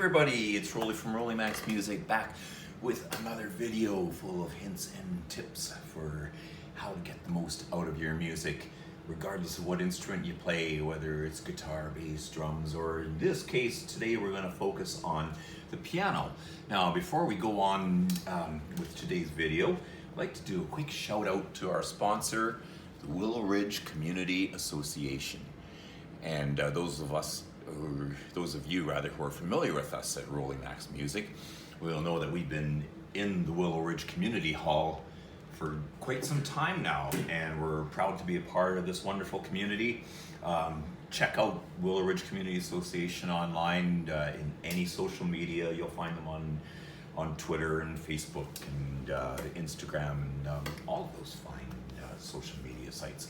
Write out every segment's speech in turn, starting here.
everybody, it's Rolly from Rolly Max Music back with another video full of hints and tips for how to get the most out of your music, regardless of what instrument you play, whether it's guitar, bass, drums, or in this case today we're going to focus on the piano. Now before we go on with today's video, I'd like to do a quick shout out to our sponsor, the Willow Ridge Community Association. And those of you who are familiar with us at Rolly Max Music will know that we've been in the Willow Ridge Community Hall for quite some time now, and we're proud to be a part of this wonderful community. Check out Willow Ridge Community Association online in any social media. You'll find them on Twitter and Facebook and Instagram and all of those fine social media sites.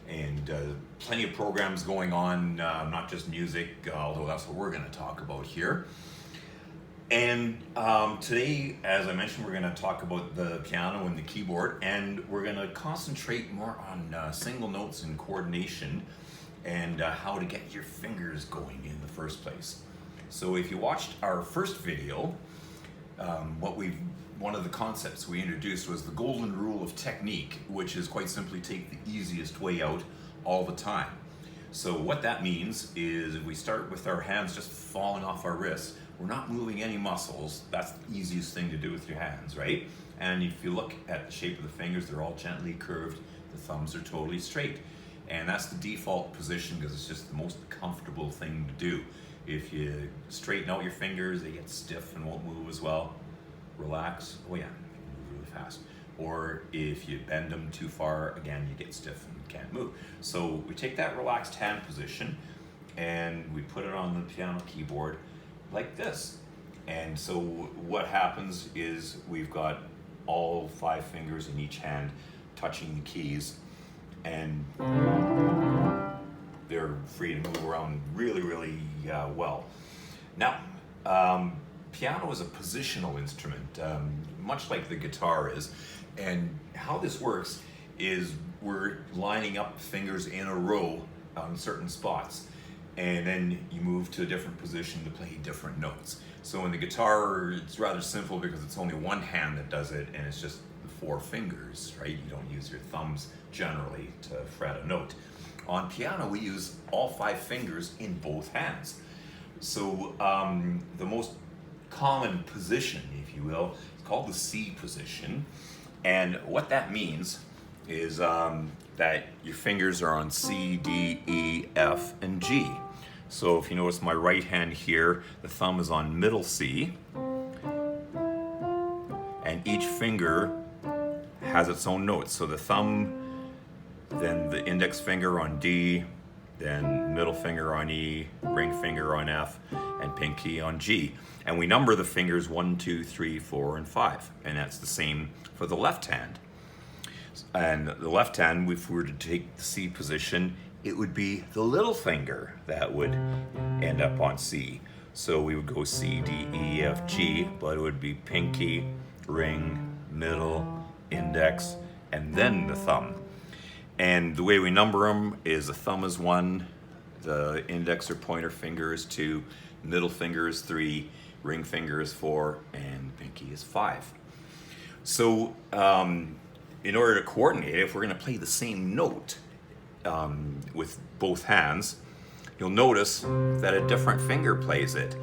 And plenty of programs going on, not just music, although that's what we're going to talk about here. And today, as I mentioned, we're going to talk about the piano and the keyboard, and we're going to concentrate more on single notes and coordination and how to get your fingers going in the first place. So if you watched our first video, one of the concepts we introduced was the golden rule of technique, which is quite simply take the easiest way out all the time. So what that means is if we start with our hands just falling off our wrists, we're not moving any muscles. That's the easiest thing to do with your hands, right? And if you look at the shape of the fingers, they're all gently curved. The thumbs are totally straight. And that's the default position because it's just the most comfortable thing to do. If you straighten out your fingers, they get stiff and won't move as well. Relax, oh yeah, you can move really fast. Or if you bend them too far, again, you get stiff and can't move. So we take that relaxed hand position and we put it on the piano keyboard like this. And so what happens is we've got all 5 fingers in each hand touching the keys, and they're free to move around really well. Now, piano is a positional instrument, much like the guitar is, and how this works is we're lining up fingers in a row on certain spots, and then you move to a different position to play different notes. So in the guitar, it's rather simple because it's only one hand that does it, and it's just the 4 fingers, right? You don't use your thumbs generally to fret a note. On piano, we use all 5 fingers in both hands. So the most common position, if you will, is called the C position. And what that means is that your fingers are on C, D, E, F, and G. So if you notice my right hand here, the thumb is on middle C, and each finger has its own notes. So the thumb, then the index finger on D, then middle finger on E, ring finger on F, and pinky on G. And we number the fingers 1, 2, 3, 4, and 5. And that's the same for the left hand. And the left hand, if we were to take the C position, it would be the little finger that would end up on C. So we would go C, D, E, F, G, but it would be pinky, ring, middle, index, and then the thumb. And the way we number them is the thumb is 1, the index or pointer finger is 2, middle finger is 3, ring finger is 4, and pinky is 5. So in order to coordinate, if we're going to play the same note with both hands, you'll notice that a different finger plays it.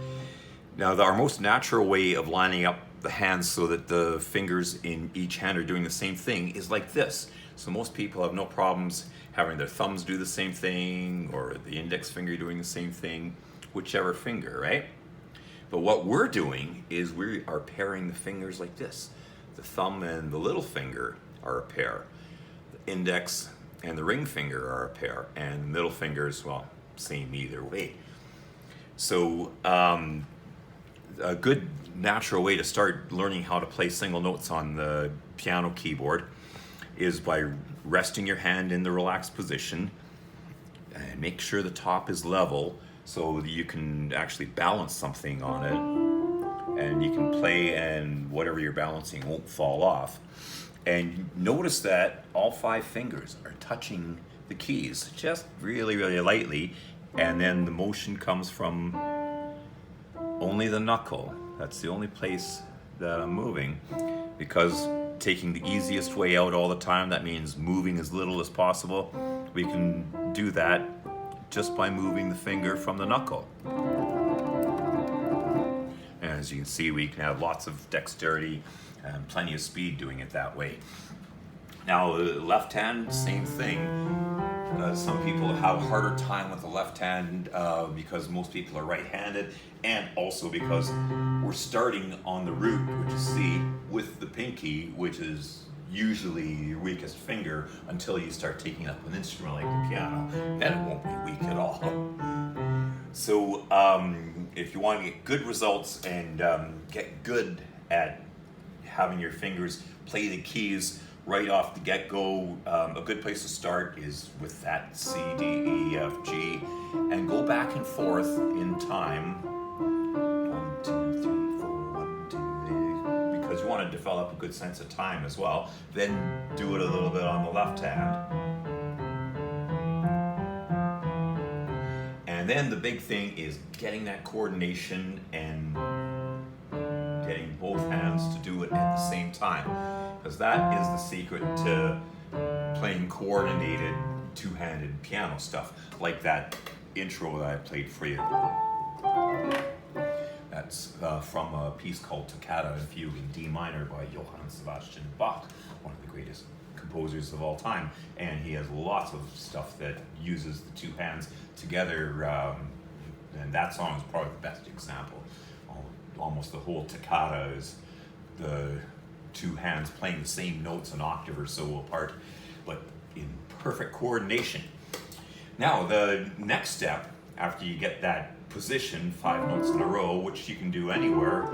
Now, our most natural way of lining up the hands so that the fingers in each hand are doing the same thing is like this. So most people have no problems having their thumbs do the same thing or the index finger doing the same thing, whichever finger, right? But what we're doing is we are pairing the fingers like this. The thumb and the little finger are a pair. The index and the ring finger are a pair, and the middle fingers, well, same either way. So a good natural way to start learning how to play single notes on the piano keyboard is by resting your hand in the relaxed position and make sure the top is level so that you can actually balance something on it, and you can play and whatever you're balancing won't fall off. And notice that all 5 fingers are touching the keys just really lightly, and then the motion comes from only the knuckle. That's the only place that I'm moving, because taking the easiest way out all the time, that means moving as little as possible. We can do that just by moving the finger from the knuckle. And as you can see, we can have lots of dexterity and plenty of speed doing it that way. Now, the left hand, same thing. Some people have a harder time with the left hand because most people are right-handed, and also because we're starting on the root, which is C, with the pinky, which is usually your weakest finger, until you start taking up an instrument like the piano. Then it won't be weak at all. So if you want to get good results and get good at having your fingers play the keys right off the get-go, a good place to start is with that C, D, E, F, G, and go back and forth in time. 1, 2, 3, 4, 1, 2, 3, because you want to develop a good sense of time as well. Then do it a little bit on the left hand. And then the big thing is getting that coordination and getting both hands to do it at the same time, because that is the secret to playing coordinated two-handed piano stuff, like that intro that I played for you. That's from a piece called Toccata and Fugue in D minor by Johann Sebastian Bach, one of the greatest composers of all time, and he has lots of stuff that uses the two hands together, and that song is probably the best example. Almost the whole toccata is the two hands playing the same notes an octave or so apart, but in perfect coordination. Now, the next step, after you get that position, 5 notes in a row, which you can do anywhere,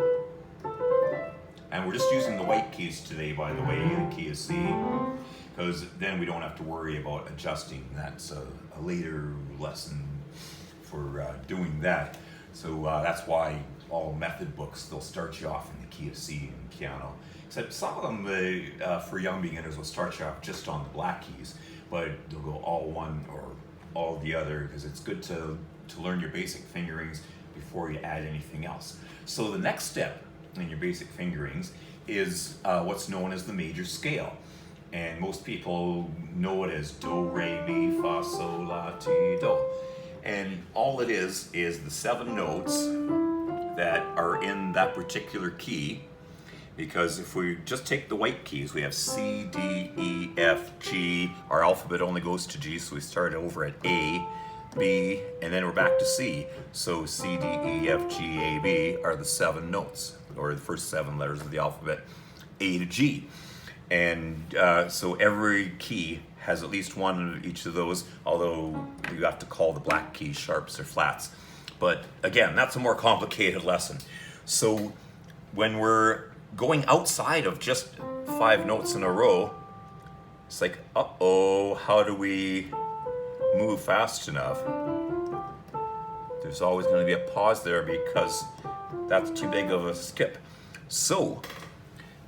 and we're just using the white keys today, by the way, the key of C, because then we don't have to worry about adjusting. That's a later lesson for doing that. So that's why all method books, they'll start you off in the key of C in piano. Except some of them, for young beginners, will start you off just on the black keys, but they'll go all one or all the other, because it's good to learn your basic fingerings before you add anything else. So the next step in your basic fingerings is what's known as the major scale. And most people know it as do, re, mi, fa, sol, la, ti, do. And all it is the 7 notes that are in that particular key, because if we just take the white keys, we have C, D, E, F, G. Our alphabet only goes to G, so we start over at A, B, and then we're back to C. So C, D, E, F, G, A, B are the 7 notes, or the first 7 letters of the alphabet, A to G. And so every key has at least one of each of those, although you have to call the black keys sharps or flats. But again, that's a more complicated lesson. So when we're going outside of just 5 notes in a row, it's like, uh-oh, how do we move fast enough? There's always going to be a pause there because that's too big of a skip. So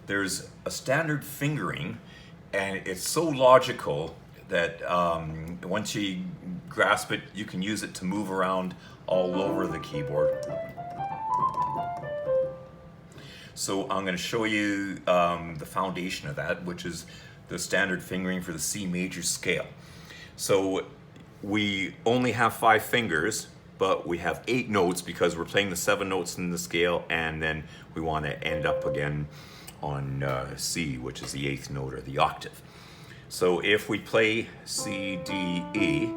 there's a standard fingering, and it's so logical that once you grasp it, you can use it to move around all over the keyboard. So I'm going to show you the foundation of that, which is the standard fingering for the C major scale. So we only have 5 fingers, but we have 8 notes because we're playing the 7 notes in the scale, and then we want to end up again on C, which is the 8th note or the octave. So if we play C, D, E,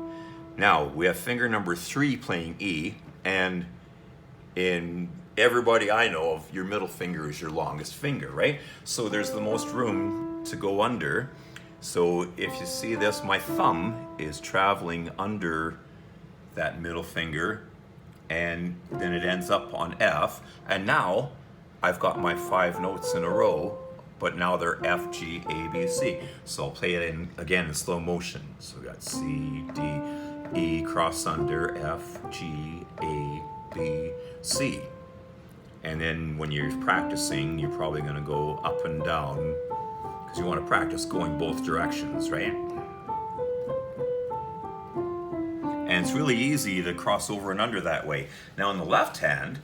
now we have finger number 3 playing E, and in everybody I know of, your middle finger is your longest finger, right? So there's the most room to go under. So if you see this, my thumb is traveling under that middle finger, and then it ends up on F, and now I've got my 5 notes in a row, but now they're F, G, A, B, C. So I'll play it again in slow motion. So we got C, D, E, cross under, F, G, A, B, C. And then when you're practicing, you're probably going to go up and down, because you want to practice going both directions, right? And it's really easy to cross over and under that way. Now in the left hand,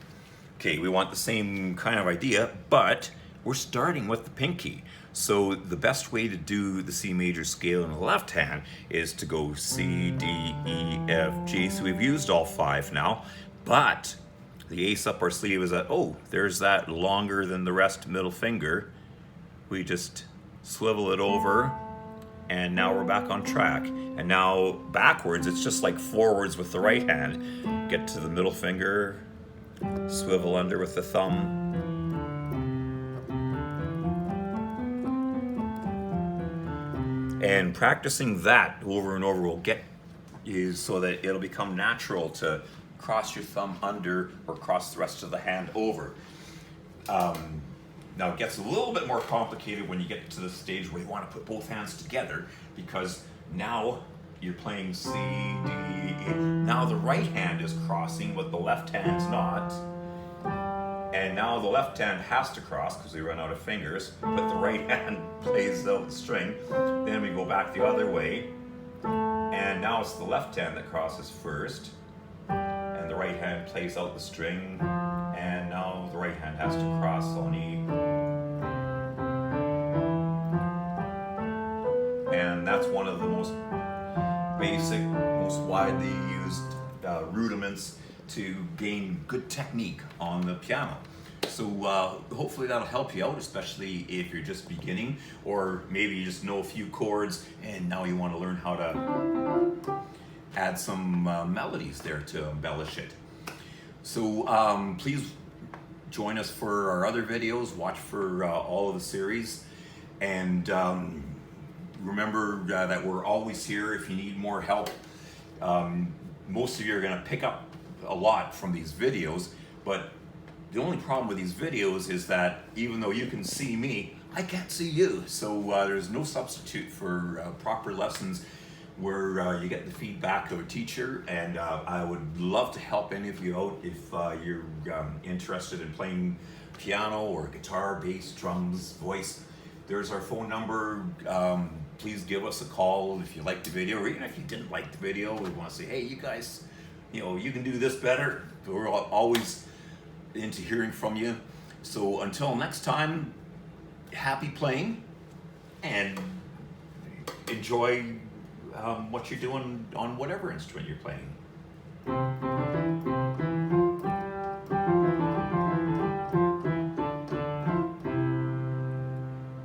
Okay, we want the same kind of idea, but we're starting with the pinky. So the best way to do the C major scale in the left hand is to go C, D, E, F, G. So we've used all 5 now, but the ace up our sleeve is that, oh, there's that longer than the rest middle finger. We just swivel it over, and now we're back on track. And now backwards, it's just like forwards with the right hand. Get to the middle finger, swivel under with the thumb, and practicing that over and over will get you so that it'll become natural to cross your thumb under or cross the rest of the hand over. Now it gets a little bit more complicated when you get to the stage where you want to put both hands together, because now you're playing C, D, E. Now the right hand is crossing, but the left hand's not. And now the left hand has to cross because we run out of fingers, but the right hand plays out the string. Then we go back the other way, and now it's the left hand that crosses first, and the right hand plays out the string, and now the right hand has to cross on E. And that's one of the most basic, most widely used rudiments to gain good technique on the piano. So hopefully that'll help you out, especially if you're just beginning, or maybe you just know a few chords and now you want to learn how to add some melodies there to embellish it. So please join us for our other videos, watch for all of the series, and remember that we're always here if you need more help. Most of you are going to pick up a lot from these videos, but the only problem with these videos is that even though you can see me, I can't see you. So there's no substitute for proper lessons where you get the feedback of a teacher, and I would love to help any of you out if you're interested in playing piano or guitar, bass, drums, voice. There's our phone number. Please give us a call if you liked the video, or even if you didn't like the video. We want to say, hey, you guys, you can do this better. We're always into hearing from you. So until next time, happy playing, and enjoy what you're doing on whatever instrument you're playing.